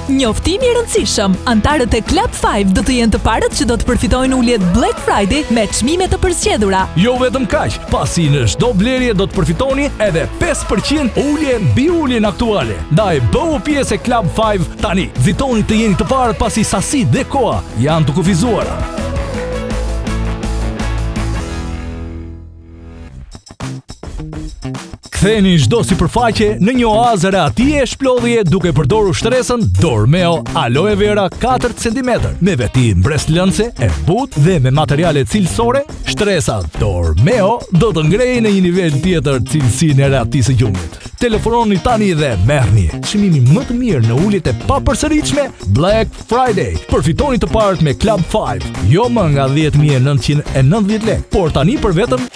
Njoftimi i rëndësishëm, antarët e Club 5 do të jenë të parët që do të përfitojnë uljet Black Friday me çmime të përzgjedhura. Jo vetëm kaq, pasi në çdo blerje do të përfitoni edhe 5% ulje mbi uljen aktuale. Ndaj bëu pjesë e Club 5 tani. Vizitoni të jeni të parët pasi sasi dhe koha janë të kufizuara. Ktheni çdo sipërfaqe në një oazë rehatije e shplodhje duke përdorur shtresën Dormeo Aloe Vera 4 cm me veti mbreslënse e butë dhe me materiale cilësore. Shtresa Dormeo do të ngrejë në një nivel tjetër cilësinë e rehatisë së gjumit. Telefononi tani dhe merrni çmimin më të mirë në uljet e papërsëritshme Black Friday. Përfitoni të parët me Club 5, jo më nga 10.990 lekë, por tani për vetëm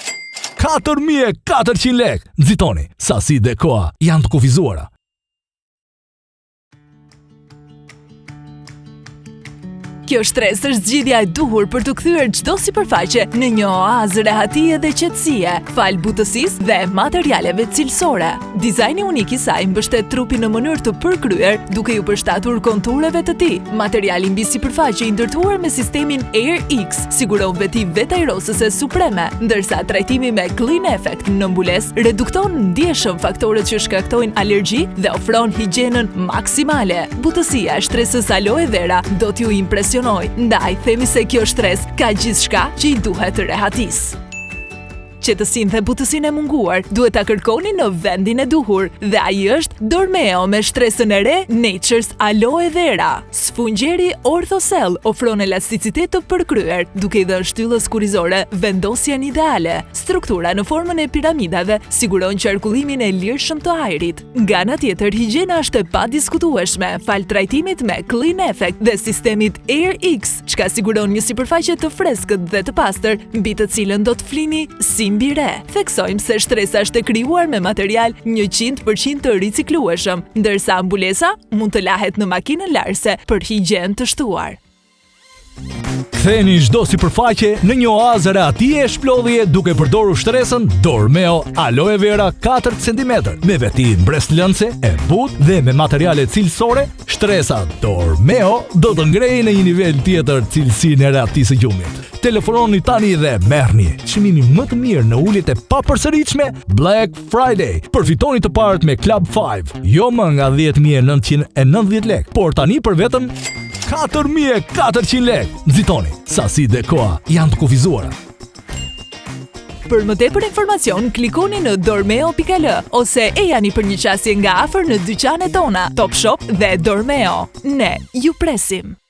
4.400 lekë. Nxitoni, sasi dhe koha janë të kufizuara. Kjo shtresë është zgjidhja e duhur për të kthyer çdo sipërfaqe në një oazë rehatie dhe qetësie, fal butësisë dhe materialeve cilësore. Dizajni unik i saj mbështet trupin në mënyrë të përkryer, duke ju përshtatur kontureve të tij. Materiali mbi sipërfaqe i ndërtuar me sistemin Air X siguron veti vetajrosëse supreme, ndërsa trajtimi me Clean Effect në mbulesë redukton ndjeshëm faktorët që shkaktojnë alergji dhe ofron higjienën maksimale. Butësia e shtresës Aloe Vera do t'ju impresionojë. Ndaj, themi se kjo shtresë ka gjithçka që i duhet rehatisë. Qetësinë dhe butësinë e munguar duhet ta kërkoni në vendin e duhur dhe ai është Dormeo me shtresën e re Nature's Aloe Vera. Sfungjeri Orthocell ofron elasticitet të përkryer, duke i dhënë shtyllës kurrizore vendosjen ideale. Struktura në formën e piramidave siguron qarkullimin e lirshëm të ajrit. Nga ana tjetër, higjiena është e padiskutueshme fal trajtimit me Clean Effect dhe sistemit Air X, çka siguron një sipërfaqe të freskët dhe të pastër, mbi të cilën do të flini si mbi re. Theksojmë se shtresa është e krijuar me material 100% të riciklueshëm, ndërsa mbulesa mund të lahet në makinën larëse për higjienë të shtuar. Ktheni çdo sipërfaqe në një oazë rehatie e shplodhje duke përdorur shtresën Dormeo Aloe Vera 4 cm me veti mbreslënse e butë dhe me materiale cilësore. Shtresa Dormeo do të ngrejë në një nivel tjetër cilësinë e rehatisë së gjumit. Telefononi tani dhe merrni çmimin më të mirë në uljet e papërsëritshme Black Friday. Përfitoni të parët me Club 5, jo më nga 10.990 lekë, por tani për vetëm 4.400 lekë. Nxitoni, sasi dhe koha janë të kufizuara. Për më tepër informacion, klikoni në dormeo.al ose e jani për një qasje nga afër në dyqanet tona, Top Shop dhe Dormeo. Ne ju presim!